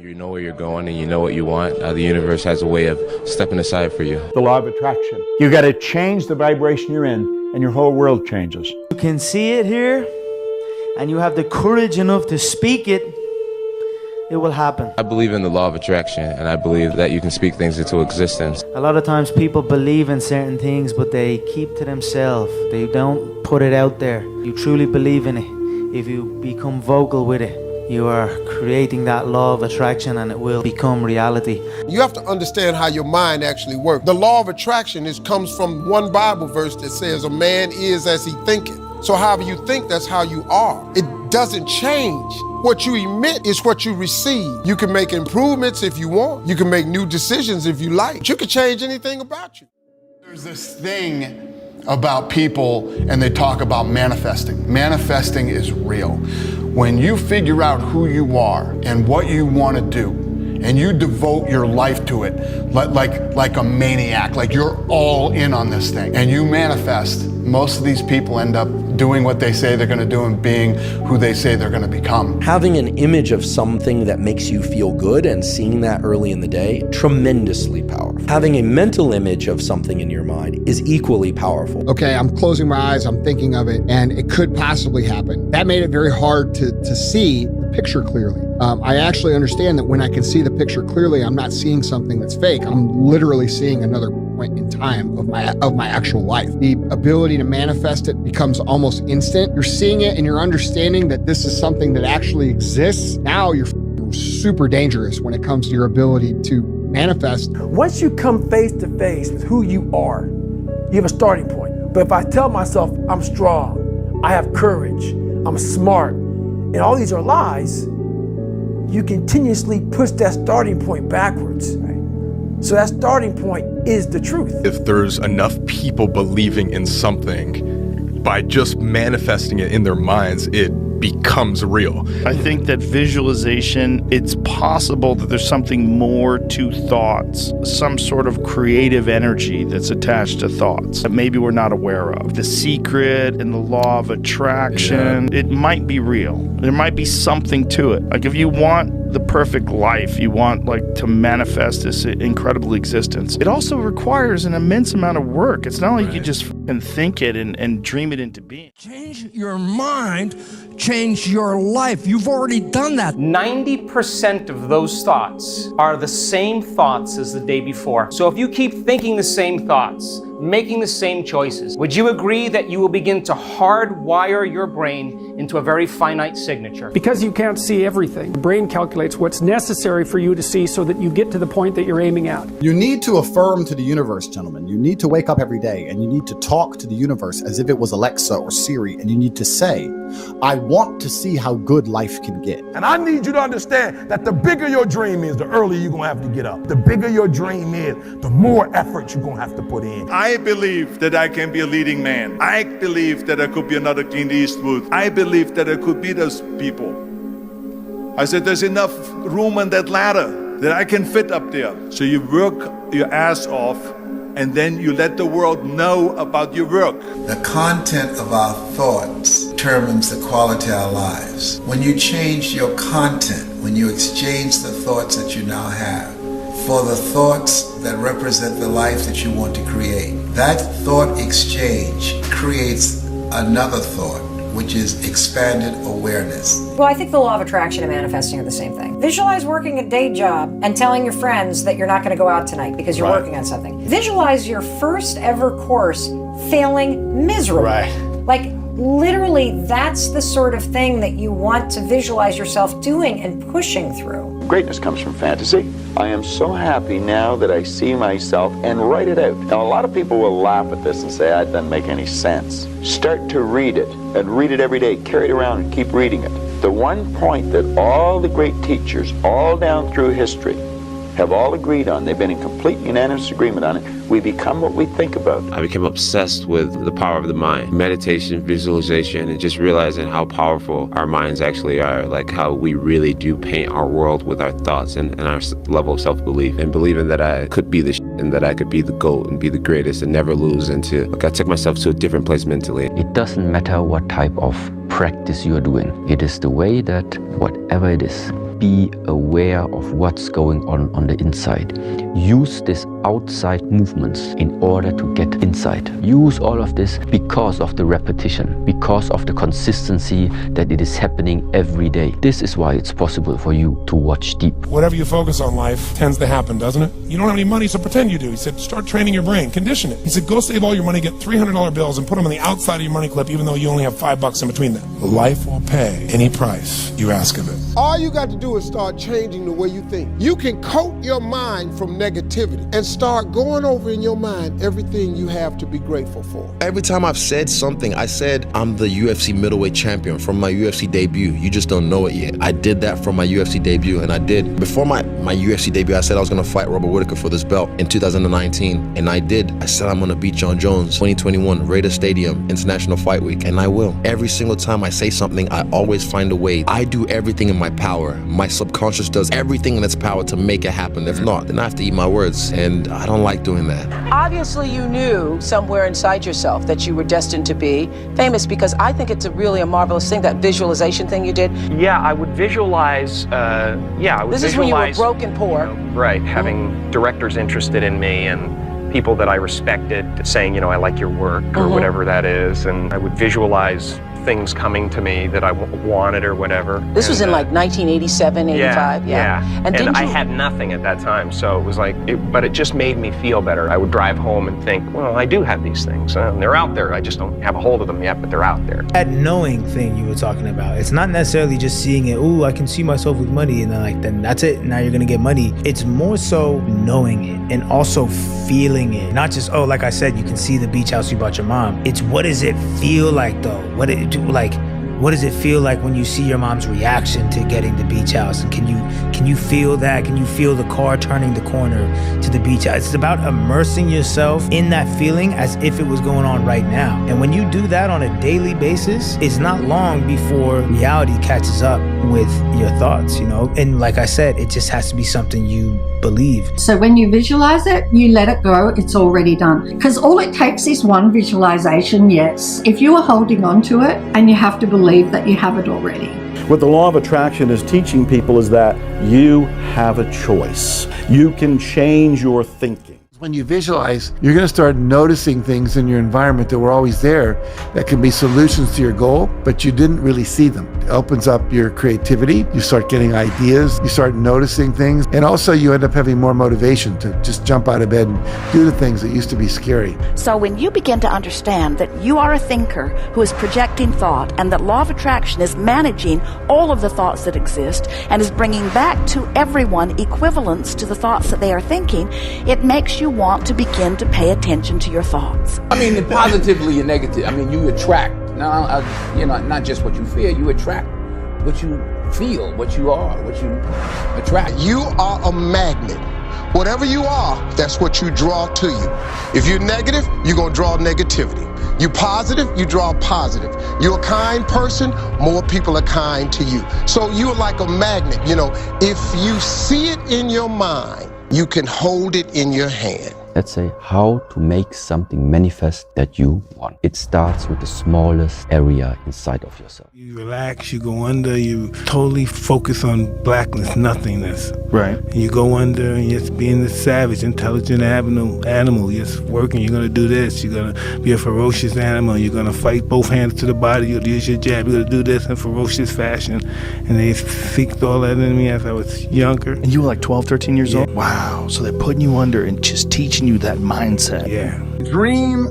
You know where you're going and you know what you want. The universe has a way of stepping aside for you. The law of attraction. You got to change the vibration you're in and your whole world changes. You can see it here and you have the courage enough to speak it, it will happen. I believe in the law of attraction, and I believe that you can speak things into existence. A lot of times people believe in certain things, but they keep to themselves. They don't put it out there. You truly believe in it. If you become vocal with it, you are creating that law of attraction and it will become reality. You have to understand how your mind actually works. The law of attraction comes from one Bible verse that says, a man is as he thinketh. So however you think, that's how you are. It doesn't change. What you emit is what you receive. You can make improvements if you want. You can make new decisions if you like. But you can change anything about you. There's this thing about people, and they talk about manifesting. Manifesting is real. When you figure out who you are and what you want to do, and you devote your life to it like a maniac, like you're all in on this thing, and you manifest, most of these people end up doing what they say they're going to do and being who they say they're going to become. Having an image of something that makes you feel good and seeing that early in the day, tremendously powerful. Having a mental image of something in your mind is equally powerful. Okay, I'm closing my eyes, I'm thinking of it, and it could possibly happen. That made it very hard to see the picture clearly. I actually understand that when I can see the picture clearly, I'm not seeing something that's fake. I'm literally seeing another point in time of my actual life. The ability to manifest it becomes almost instant. You're seeing it and you're understanding that this is something that actually exists. Now you're super dangerous when it comes to your ability to manifest. Once you come face to face with who you are, you have a starting point. But if I tell myself I'm strong, I have courage, I'm smart, and all these are lies, you continuously push that starting point backwards. Right? So that starting point is the truth. If there's enough people believing in something, by just manifesting it in their minds, it becomes real. I think that visualization, it's possible that there's something more to thoughts, some sort of creative energy that's attached to thoughts that maybe we're not aware of. The secret and the law of attraction, it might be real. There might be something to it. Like if you want the perfect life, you want like to manifest this incredible existence, it also requires an immense amount of work. It's not like you just think it and dream it into being. Change your mind, change your life. You've already done that. 90% of those thoughts are the same thoughts as the day before. So if you keep thinking the same thoughts, making the same choices, would you agree that you will begin to hardwire your brain into a very finite signature? Because you can't see everything, the brain calculates what's necessary for you to see so that you get to the point that you're aiming at. You need to affirm to the universe, gentlemen. You need to wake up every day and you need to talk to the universe as if it was Alexa or Siri, and you need to say, I want to see how good life can get. And I need you to understand that the bigger your dream is, the earlier you're going to have to get up. The bigger your dream is, the more effort you're going to have to put in. I believe that I can be a leading man. I believe that I could be another Clint Eastwood. I believe that I could be those people. I said there's enough room on that ladder that I can fit up there. So you work your ass off, and then you let the world know about your work. The content of our thoughts determines the quality of our lives. When you change your content, when you exchange the thoughts that you now have for the thoughts that represent the life that you want to create, that thought exchange creates another thought, which is expanded awareness. Well, I think the law of attraction and manifesting are the same thing. Visualize working a day job and telling your friends that you're not going to go out tonight because you're working on something. Visualize your first ever course failing miserably. Like literally, that's the sort of thing that you want to visualize yourself doing and pushing through. Greatness comes from fantasy. I am so happy now that I see myself and write it out. Now, a lot of people will laugh at this and say, that doesn't make any sense. Start to read it and read it every day. Carry it around and keep reading it. The one point that all the great teachers all down through history have all agreed on, they've been in complete unanimous agreement on it, we become what we think about. I became obsessed with the power of the mind, meditation, visualization, and just realizing how powerful our minds actually are, like how we really do paint our world with our thoughts and our level of self-belief, and believing that I could be the and that I could be the GOAT and be the greatest and never lose, and I took myself to a different place mentally. It doesn't matter what type of practice you're doing. It is the way that whatever it is, be aware of what's going on the inside. Use this outside movements in order to get inside. Use all of this because of the repetition, because of the consistency that it is happening every day. This is why it's possible for you to watch deep. Whatever you focus on, life tends to happen, doesn't it? You don't have any money, so pretend you do. He said, start training your brain, condition it. He said, go save all your money, get $300 bills and put them on the outside of your money clip, even though you only have $5 in between them. Life will pay any price you ask of it. All you got to do is start changing the way you think. You can coat your mind from negativity and start going over in your mind everything you have to be grateful for. Every time I've said something, I said I'm the UFC middleweight champion from my UFC debut. You just don't know it yet. I did that from my UFC debut, and I did. Before my UFC debut, I said I was going to fight Robert Whittaker for this belt in 2019, and I did. I said I'm going to beat Jon Jones, 2021, Raiders Stadium, International Fight Week, and I will. Every single time I say something, I always find a way. I do everything in my power. My subconscious does everything in its power to make it happen. If not, then I have to eat my words, and I don't like doing that. Obviously, you knew somewhere inside yourself that you were destined to be famous, because I think it's really a marvelous thing, that visualization thing you did. Yeah, I would visualize, This is when you were broke and poor. Right, having directors interested in me and people that I respected saying, I like your work or whatever that is. And I would visualize things coming to me that I wanted or whatever. This was in like 1987, 85? Yeah. And didn't I you... had nothing at that time, so it was like, but it just made me feel better. I would drive home and think, well, I do have these things. They're out there. I just don't have a hold of them yet, but they're out there. That knowing thing you were talking about, it's not necessarily just seeing it, ooh, I can see myself with money, and then that's it, now you're gonna get money. It's more so knowing it and also feeling it. Not just, oh, like I said, you can see the beach house you bought your mom. It's what does it feel like though? What does it feel like when you see your mom's reaction to getting the beach house? And can you feel that? Can you feel the car turning the corner to the beach house? It's about immersing yourself in that feeling as if it was going on right now. And when you do that on a daily basis, it's not long before reality catches up with your thoughts, And like I said, it just has to be something you believe. So when you visualize it, you let it go, it's already done. Because all it takes is one visualization, yes. If you are holding on to it, and you have to believe that you have it already. What the law of attraction is teaching people is that you have a choice. You can change your thinking. When you visualize, you're going to start noticing things in your environment that were always there that can be solutions to your goal, but you didn't really see them. It opens up your creativity. You start getting ideas. You start noticing things. And also you end up having more motivation to just jump out of bed and do the things that used to be scary. So when you begin to understand that you are a thinker who is projecting thought, and that law of attraction is managing all of the thoughts that exist and is bringing back to everyone equivalents to the thoughts that they are thinking, it makes you want to begin to pay attention to your thoughts. Positively and negative. You attract. Now, not just what you feel, you attract what you feel, what you are, what you attract. You are a magnet. Whatever you are, that's what you draw to you. If you're negative, you're going to draw negativity. You're positive, you draw positive. You're a kind person, more people are kind to you. So you're like a magnet. If you see it in your mind, you can hold it in your hand. Let's say how to make something manifest that you want. It starts with the smallest area inside of yourself. You relax, you go under, you totally focus on blackness, nothingness. Right. And you go under and just being the savage, intelligent animal, just working. You're going to do this. You're going to be a ferocious animal. You're going to fight both hands to the body. You'll use your jab. You're going to do this in ferocious fashion. And they seeked all that in me as I was younger. And you were like 12, 13 years old? Wow. So they're putting you under and just teaching you that mindset. Yeah. Dream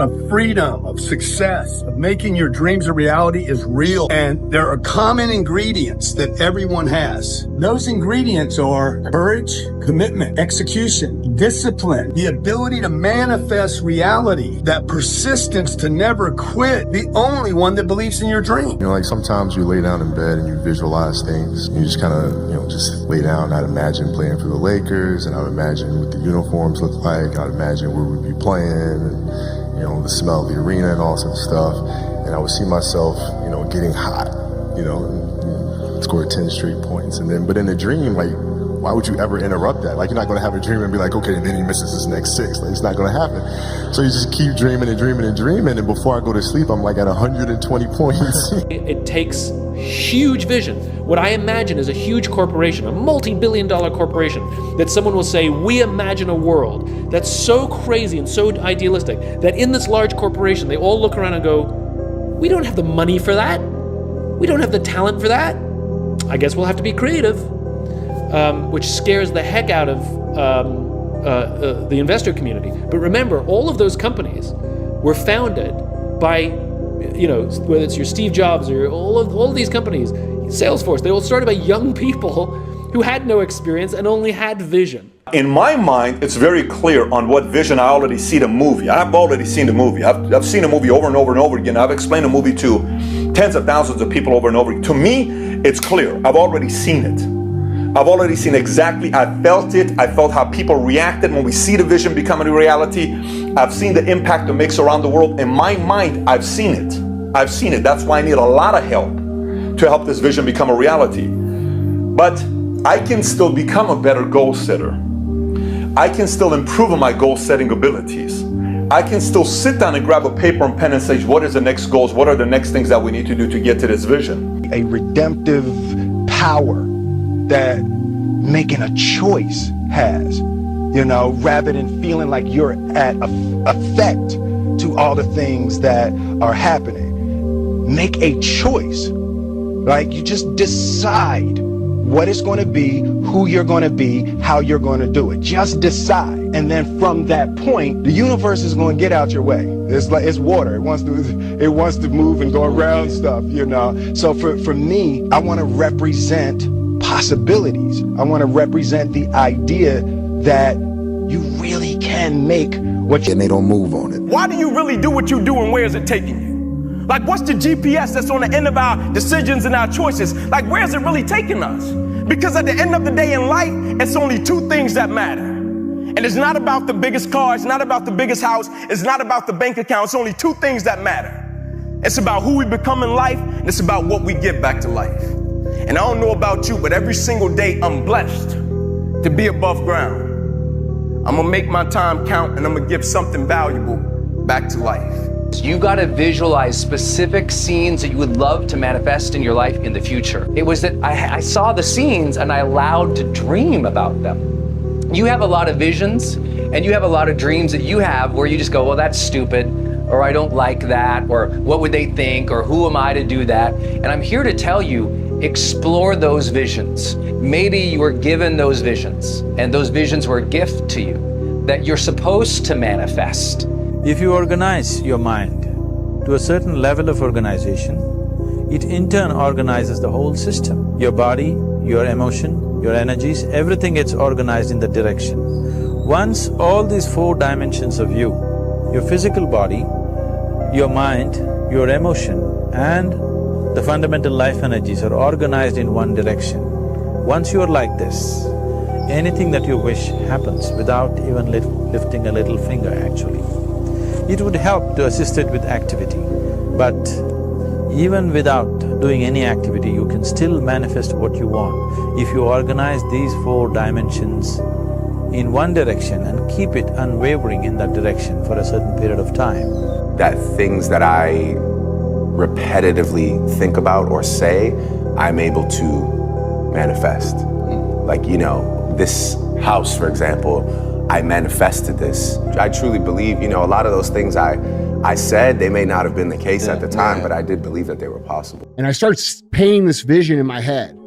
of freedom, of success, of making your dreams a reality is real. And there are common ingredients that everyone has. Those ingredients are courage, commitment, execution, discipline, the ability to manifest reality, that persistence to never quit, the only one that believes in your dream. Sometimes you lay down in bed and you visualize things. You just kind of, just lay down. I'd imagine playing for the Lakers, and I'd imagine what the uniforms look like. I'd imagine where we'd be playing, and the smell of the arena and all sorts of stuff. And I would see myself, getting hot, score 10 straight points. But in the dream, why would you ever interrupt that? Like, you're not going to have a dream and be like, okay, and then he misses his next 6. Like, it's not going to happen. So you just keep dreaming and dreaming and dreaming, and before I go to sleep, I'm like at 120 points. It takes huge vision. What I imagine is a huge corporation, a multi-billion-dollar corporation, that someone will say, we imagine a world that's so crazy and so idealistic that in this large corporation, they all look around and go, we don't have the money for that. We don't have the talent for that. I guess we'll have to be creative, which scares the heck out of the investor community. But remember, all of those companies were founded by, whether it's your Steve Jobs or all of these companies, Salesforce, they all started by young people who had no experience and only had vision. In my mind, it's very clear on what vision. I already see the movie. I've already seen the movie. I've seen the movie over and over and over again. I've explained the movie to tens of thousands of people over and over again. To me, it's clear. I've already seen it. I've already seen exactly, I felt it. I felt how people reacted when we see the vision becoming a reality. I've seen the impact it makes around the world. In my mind, I've seen it. I've seen it. That's why I need a lot of help to help this vision become a reality. But I can still become a better goal setter. I can still improve on my goal setting abilities. I can still sit down and grab a paper and pen and say, what is the next goals? What are the next things that we need to do to get to this vision? A redemptive power that making a choice has, rather than feeling like you're at effect to all the things that are happening. Make a choice. Like, you just decide what it's going to be, who you're going to be, how you're going to do it. Just decide. And then from that point, the universe is going to get out your way. It's water. It wants to move and go around stuff, So for me, I want to represent possibilities. I want to represent the idea that you really can make what you... And they don't move on it. Why do you really do what you do, and where is it taking you? Like, what's the GPS that's on the end of our decisions and our choices? Like, where is it really taking us? Because at the end of the day in life, it's only two things that matter. And it's not about the biggest car, it's not about the biggest house, it's not about the bank account. It's only two things that matter. It's about who we become in life, and it's about what we give back to life. And I don't know about you, but every single day I'm blessed to be above ground. I'm gonna make my time count, and I'm gonna give something valuable back to life. You got to visualize specific scenes that you would love to manifest in your life in the future. It was that I saw the scenes and I allowed to dream about them. You have a lot of visions and you have a lot of dreams that you have where you just go, well, that's stupid, or I don't like that, or what would they think, or who am I to do that? And I'm here to tell you, explore those visions. Maybe you were given those visions and those visions were a gift to you that you're supposed to manifest. If you organize your mind to a certain level of organization, it in turn organizes the whole system. Your body, your emotion, your energies, everything gets organized in that direction. Once all these 4 dimensions of you, your physical body, your mind, your emotion, and the fundamental life energies are organized in one direction. Once you're like this, anything that you wish happens without even lifting a little finger actually. It would help to assist it with activity, but even without doing any activity, you can still manifest what you want if you organize these 4 dimensions in one direction and keep it unwavering in that direction for a certain period of time. That things that I repetitively think about or say, I'm able to manifest. Like, this house, for example, I manifested this. I truly believe, a lot of those things I said, they may not have been the case at the time, but I did believe that they were possible. And I started painting this vision in my head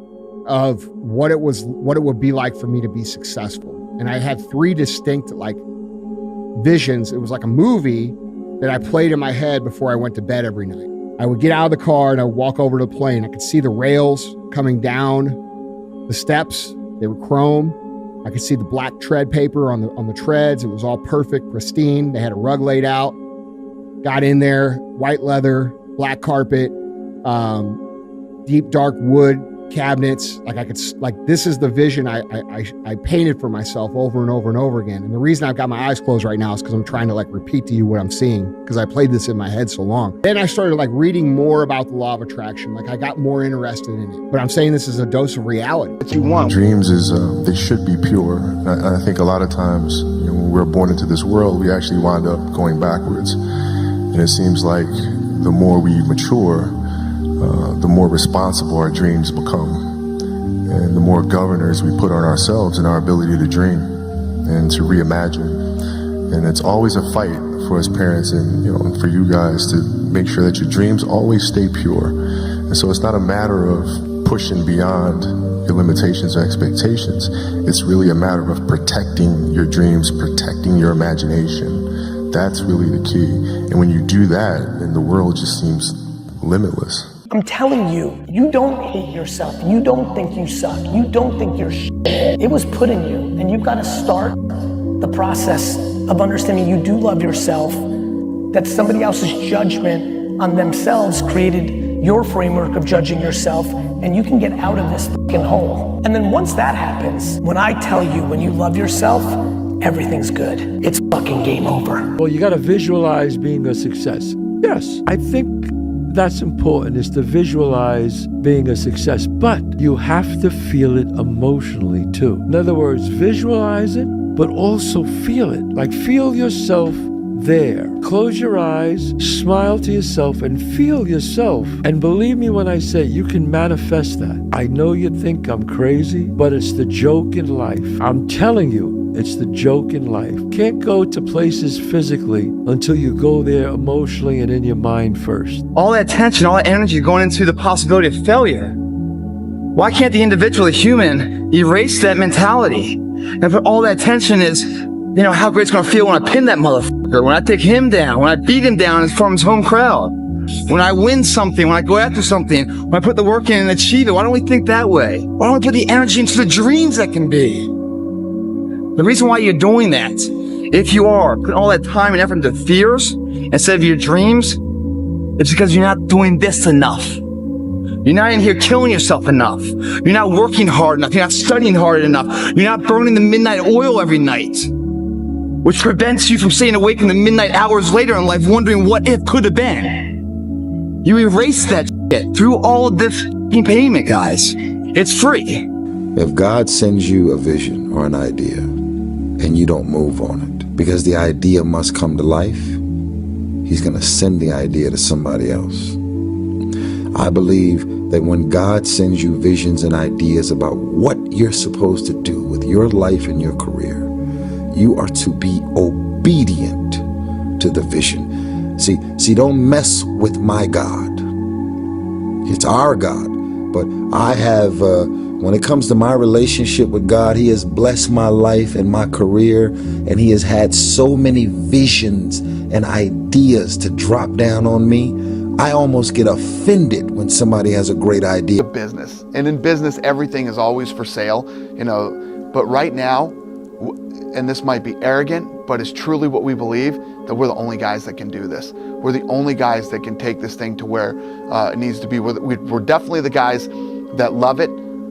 of what it would be like for me to be successful. And I had 3 distinct visions. It was like a movie that I played in my head before I went to bed every night. I would get out of the car and I would walk over to the plane. I could see the rails coming down the steps. They were chrome. I could see the black tread paper on the treads. It was all perfect, pristine. They had a rug laid out. Got in there, white leather, black carpet, deep dark wood cabinets. Like I could, like this is the vision I painted for myself over and over and over again. And the reason I've got my eyes closed right now is because I'm trying to like repeat to you what I'm seeing, because I played this in my head so long. Then I started like reading more about the law of attraction. Like I got more interested in it. But I'm saying this is a dose of reality. What you want. Dreams they should be pure. I think a lot of times, when we're born into this world, we actually wind up going backwards. And it seems like the more we mature, the more responsible our dreams become. And the more governors we put on ourselves and our ability to dream and to reimagine. And it's always a fight for us parents and and for you guys to make sure that your dreams always stay pure. And so it's not a matter of pushing beyond your limitations or expectations. It's really a matter of protecting your dreams, protecting your imagination. That's really the key. And when you do that, then the world just seems limitless. I'm telling you, you don't hate yourself. You don't think you suck. You don't think you're shit. It was put in you, and you've got to start the process of understanding you do love yourself, that somebody else's judgment on themselves created your framework of judging yourself, and you can get out of this fucking hole. And then once that happens, when I tell you, when you love yourself, everything's good. It's fucking game over. Well, you got to visualize being a success. Yes, I think that's important, is to visualize being a success, but you have to feel it emotionally too. In other words, visualize it, but also feel it. Like feel yourself there. Close your eyes, smile to yourself, and feel yourself. And believe me when I say you can manifest that. I know you think I'm crazy, but it's the joke in life. I'm telling you, it's the joke in life. Can't go to places physically until you go there emotionally and in your mind first. All that tension, all that energy going into the possibility of failure. Why can't the individual, the human, erase that mentality? And put all that tension is, how great it's gonna feel when I pin that motherfucker, when I take him down, when I beat him down in front of his home crowd, when I win something, when I go after something, when I put the work in and achieve it. Why don't we think that way? Why don't we put the energy into the dreams that can be? The reason why you're doing that, if you are putting all that time and effort into fears instead of your dreams, it's because you're not doing this enough. You're not in here killing yourself enough. You're not working hard enough. You're not studying hard enough. You're not burning the midnight oil every night, which prevents you from staying awake in the midnight hours later in life wondering what if could have been. You erase that shit through all of this payment, guys. It's free. If God sends you a vision or an idea and you don't move on it, because the idea must come to life, He's going to send the idea to somebody else. I believe that when God sends you visions and ideas about what you're supposed to do with your life and your career, you are to be obedient to the vision. See, don't mess with my God. It's our God. But I have, when it comes to my relationship with God, He has blessed my life and my career, and He has had so many visions and ideas to drop down on me. I almost get offended when somebody has a great idea. Business, and in business, everything is always for sale, but right now, and this might be arrogant, but it's truly what we believe, that we're the only guys that can do this. We're the only guys that can take this thing to where it needs to be. We're definitely the guys that love it,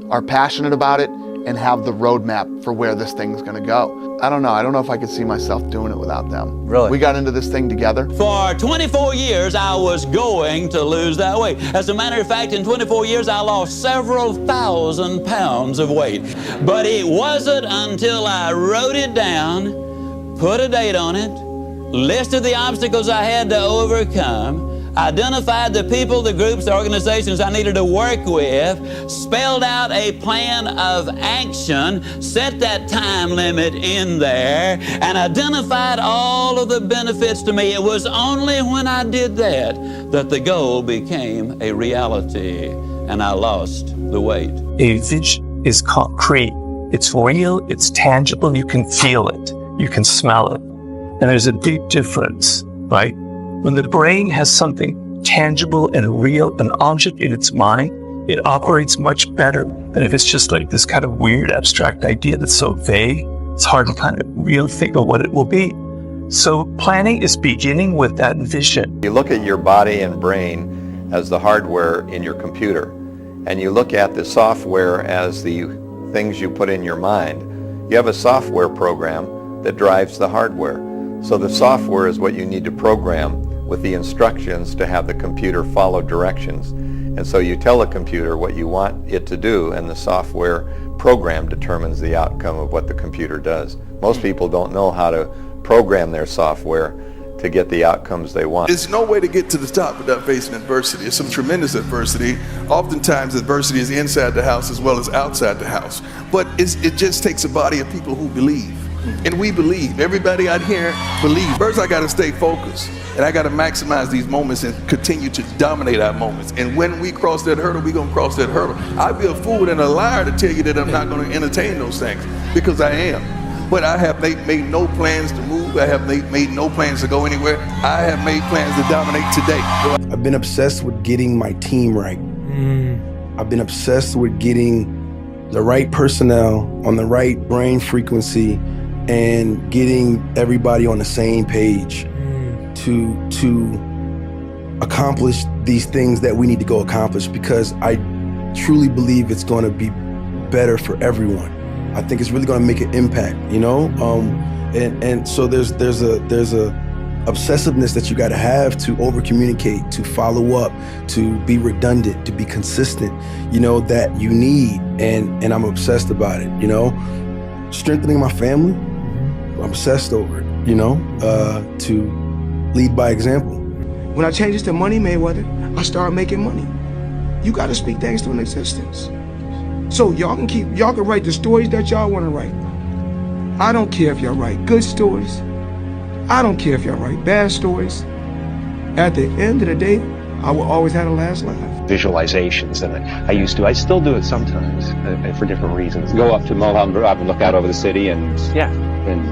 are passionate about it, and have the roadmap for where this thing's gonna go. I don't know if I could see myself doing it without them. Really? We got into this thing together. For 24 years, I was going to lose that weight. As a matter of fact, in 24 years, I lost several thousand pounds of weight. But it wasn't until I wrote it down, put a date on it, listed the obstacles I had to overcome, identified the people, the groups, the organizations I needed to work with, spelled out a plan of action, set that time limit in there, and identified all of the benefits to me. It was only when I did that that the goal became a reality, and I lost the weight. A vision is concrete. It's real, it's tangible, you can feel it, you can smell it. And there's a big difference, right? When the brain has something tangible and real, an object in its mind, it operates much better than if it's just like this kind of weird abstract idea that's so vague. It's hard to kind of really think of what it will be. So planning is beginning with that vision. You look at your body and brain as the hardware in your computer, and you look at the software as the things you put in your mind, you have a software program that drives the hardware. So the software is what you need to program with the instructions to have the computer follow directions. And so you tell the computer what you want it to do, and the software program determines the outcome of what the computer does. Most people don't know how to program their software to get the outcomes they want. There's no way to get to the top without facing adversity. It's some tremendous adversity. Oftentimes adversity is inside the house as well as outside the house. But it just takes a body of people who believe. And we believe. Everybody out here believes. First, I got to stay focused. And I got to maximize these moments and continue to dominate our moments. And when we cross that hurdle, we're going to cross that hurdle. I'd be a fool and a liar to tell you that I'm not going to entertain those things, because I am. But I have made no plans to move. I have made no plans to go anywhere. I have made plans to dominate today. I've been obsessed with getting my team right. I've been obsessed with getting the right personnel on the right brain frequency and getting everybody on the same page to accomplish these things that we need to go accomplish, because I truly believe it's going to be better for everyone. I think it's really going to make an impact, you know? And so there's a obsessiveness that you got to have to over communicate, to follow up, to be redundant, to be consistent, you know, that you need. And I'm obsessed about it, you know? Strengthening my family, I'm obsessed over it, you know? To lead by example. When I changed this to Money Mayweather, I started making money. You got to speak things to an existence. So y'all can write the stories that y'all want to write. I don't care if y'all write good stories. I don't care if y'all write bad stories. At the end of the day, I will always have the last laugh. Visualizations, and I still do it sometimes for different reasons. Go up to Mulholland Drive and look out over the city and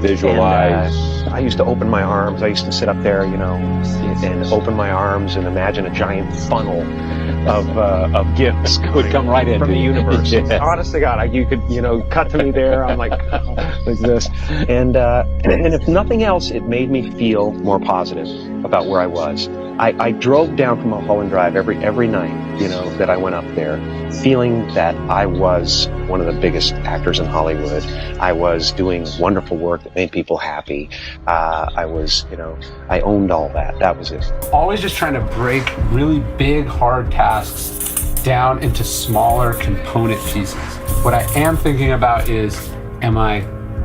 visualize. And, I used to open my arms. I used to sit up there, you know, and open my arms and imagine a giant funnel of gifts would come right in from the universe. Yeah. Honest to God, you could, you know, cut to me there. I'm like this, and if nothing else, it made me feel more positive about where I was. I drove down from Mulholland Drive every night, you know, that I went up there, feeling that I was one of the biggest actors in Hollywood. I was doing wonderful work that made people happy. I was, you know, I owned all that. That was it. Always just trying to break really big, hard tasks down into smaller component pieces. What I am thinking about is, am I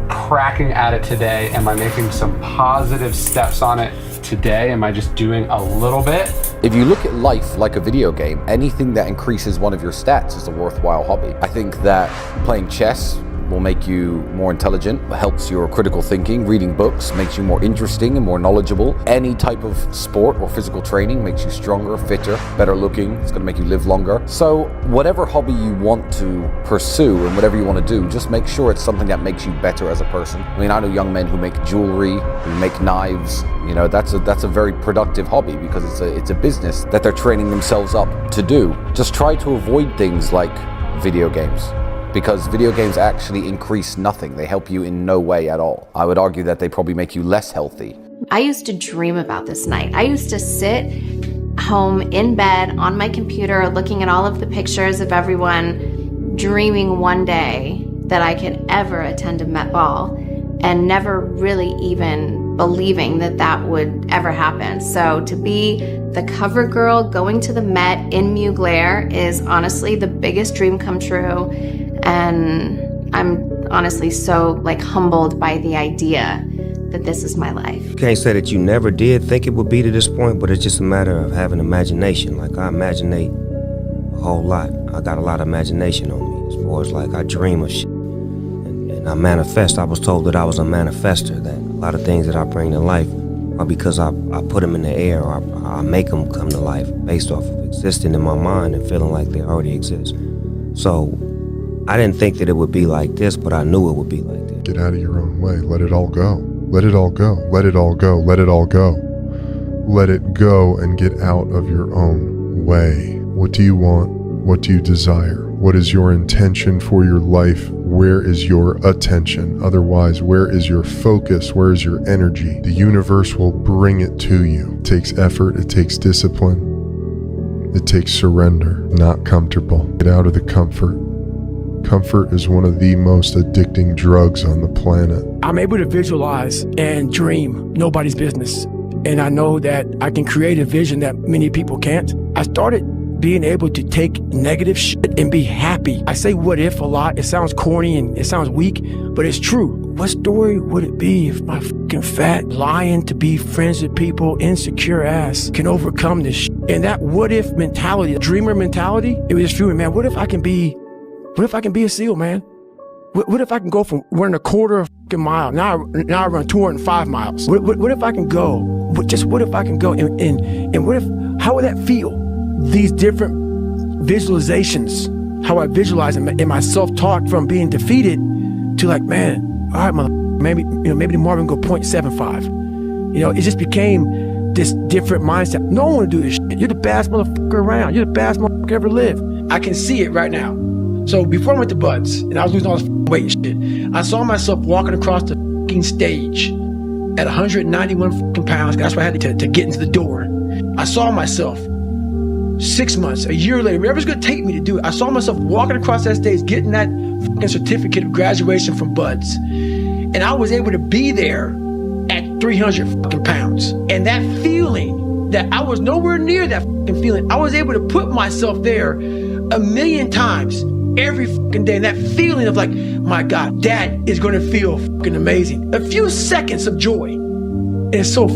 cracking at it today? Am I making some positive steps on it today? Am I just doing a little bit? If you look at life like a video game, anything that increases one of your stats is a worthwhile hobby. I think that playing chess will make you more intelligent, helps your critical thinking. Reading books makes you more interesting and more knowledgeable. Any type of sport or physical training makes you stronger, fitter, better looking. It's going to make you live longer. So whatever hobby you want to pursue and whatever you want to do, just make sure it's something that makes you better as a person. I mean, I know young men who make jewelry, who make knives. You know, that's a very productive hobby because it's a business that they're training themselves up to do. Just try to avoid things like video games, because video games actually increase nothing. They help you in no way at all. I would argue that they probably make you less healthy. I used to dream about this night. I used to sit home in bed on my computer looking at all of the pictures of everyone, dreaming one day that I could ever attend a Met Ball, and never really even believing that that would ever happen. So to be the cover girl going to the Met in Mugler is honestly the biggest dream come true. And I'm honestly so humbled by the idea that this is my life. You can't say that you never did think it would be to this point, but it's just a matter of having imagination. I imaginate a whole lot. I got a lot of imagination on me as far as I dream of shit. And I manifest. I was told that I was a manifester, that a lot of things that I bring to life are because I put them in the air, or I make them come to life based off of existing in my mind and feeling like they already exist. So I didn't think that it would be like this, but I knew it would be like this. Get out of your own way. Let it all go. Let it all go. Let it all go. Let it all go. Let it go and get out of your own way. What do you want? What do you desire? What is your intention for your life? Where is your attention? Otherwise, where is your focus? Where is your energy? The universe will bring it to you. It takes effort. It takes discipline. It takes surrender, not comfortable. Get out of the comfort. Comfort is one of the most addicting drugs on the planet. I'm able to visualize and dream nobody's business. And I know that I can create a vision that many people can't. I started being able to take negative shit and be happy. I say what if a lot. It sounds corny and it sounds weak, but it's true. What story would it be if my fucking fat, lying to be friends with people, insecure ass can overcome this shit? And that what if mentality, dreamer mentality, it was just feeling, man, what if I can be a SEAL, man? What if I can go from running a quarter of a fucking mile, now I run 205 miles? What if I can go? What if I can go? And what if, how would that feel? These different visualizations, how I visualize in my self-talk from being defeated to like, man, all right, mother, maybe tomorrow we can go 0.75. It just became this different mindset. No one will do this shit. You're the baddest motherfucker around. You're the baddest motherfucker ever lived. I can see it right now. So before I went to Buds and I was losing all this weight and shit, I saw myself walking across the fucking stage at 191 fucking pounds. That's what I had to get into the door. I saw myself 6 months, a year later, whatever's gonna take me to do it. I saw myself walking across that stage, getting that fucking certificate of graduation from Buds. And I was able to be there at 300 fucking pounds. And that feeling that I was nowhere near that fucking feeling, I was able to put myself there 1,000,000 times every fucking day. And that feeling of like, my God, that is gonna feel fucking amazing. A few seconds of joy. And it's so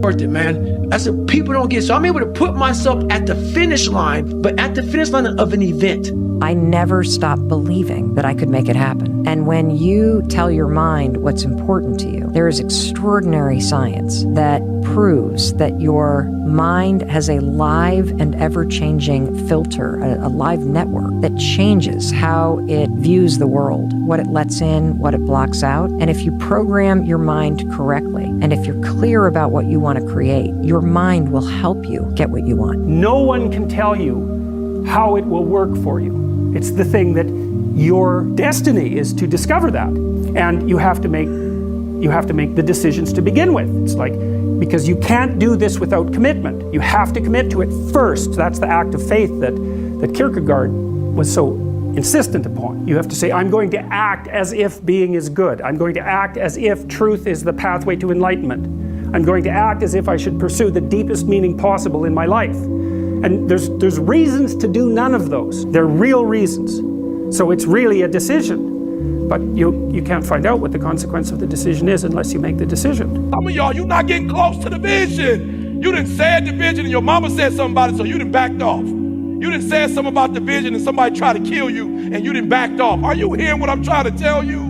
worth it, man. That's what people don't get. So I'm able to put myself at the finish line, but at the finish line of an event. I never stopped believing that I could make it happen. And when you tell your mind what's important to you, there is extraordinary science that proves that your mind has a live and ever-changing filter, a live network that changes how it views the world, what it lets in, what it blocks out. And if you program your mind correctly, and if you're clear about what you want to create, your mind will help you get what you want. No one can tell you how it will work for you. It's the thing that your destiny is to discover that. And you have to make the decisions to begin with. It's like, because you can't do this without commitment. You have to commit to it first. That's the act of faith that Kierkegaard was so insistent upon. You have to say, I'm going to act as if being is good. I'm going to act as if truth is the pathway to enlightenment. I'm going to act as if I should pursue the deepest meaning possible in my life. And there's reasons to do none of those. They're real reasons. So it's really a decision. But you can't find out what the consequence of the decision is unless you make the decision. Some of y'all, you're not getting close to the vision. You done said the vision and your mama said something about it, so you done backed off. You done said something about the vision and somebody tried to kill you and you done backed off. Are you hearing what I'm trying to tell you?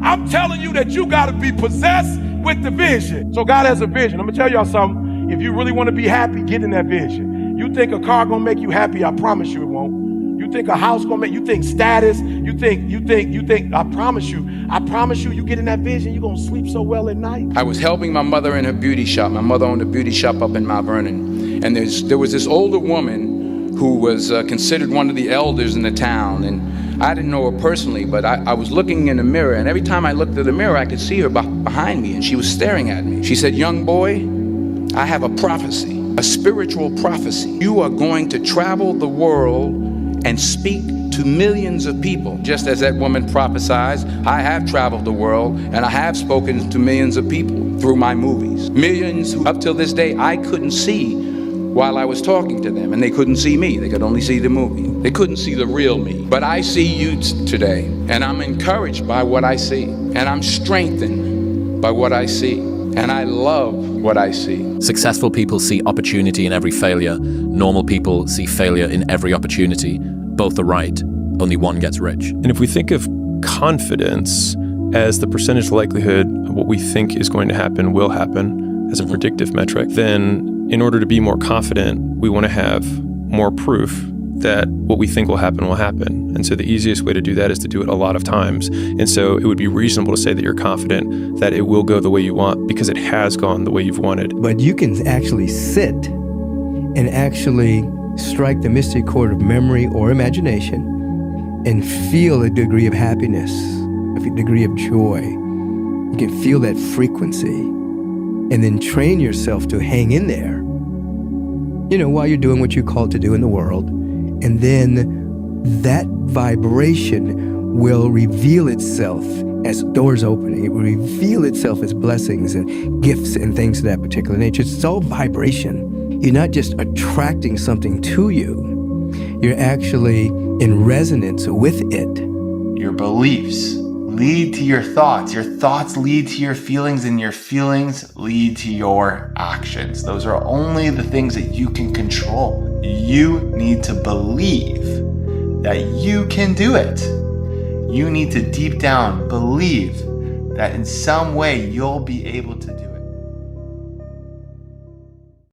I'm telling you that you gotta be possessed with the vision. So God has a vision. I'm gonna tell y'all something. If you really wanna be happy, get in that vision. You think a car gonna make you happy, I promise you it won't. You think a house gonna make you think status, you think, I promise you, you get in that vision, you're gonna sleep so well at night. I was helping my mother in her beauty shop. My mother owned a beauty shop up in Mount Vernon. And there was this older woman who was considered one of the elders in the town. And I didn't know her personally, but I was looking in the mirror, and every time I looked at the mirror, I could see her behind me, and she was staring at me. She said, "Young boy, I have a prophecy, a spiritual prophecy. You are going to travel the world and speak to millions of people." Just as that woman prophesies, I have traveled the world and I have spoken to millions of people through my movies. Millions who up till this day I couldn't see while I was talking to them, and they couldn't see me. They could only see the movie. They couldn't see the real me. But I see you today, and I'm encouraged by what I see, and I'm strengthened by what I see, and I love what I see. Successful people see opportunity in every failure. Normal people see failure in every opportunity. Both are right. Only one gets rich. And if we think of confidence as the percentage likelihood of what we think is going to happen will happen as a predictive metric, then in order to be more confident, we want to have more proof that what we think will happen will happen. And so the easiest way to do that is to do it a lot of times. And so it would be reasonable to say that you're confident that it will go the way you want because it has gone the way you've wanted. But you can actually sit and actually strike the mystic chord of memory or imagination and feel a degree of happiness, a degree of joy. You can feel that frequency and then train yourself to hang in there while you're doing what you're called to do in the world. And then that vibration will reveal itself as doors opening. It will reveal itself as blessings and gifts and things of that particular nature. It's all vibration. You're not just attracting something to you. You're actually in resonance with it. Your beliefs lead to your thoughts lead to your feelings, and your feelings lead to your actions. Those are only the things that you can control. You need to believe that you can do it. You need to deep down believe that in some way you'll be able to do it.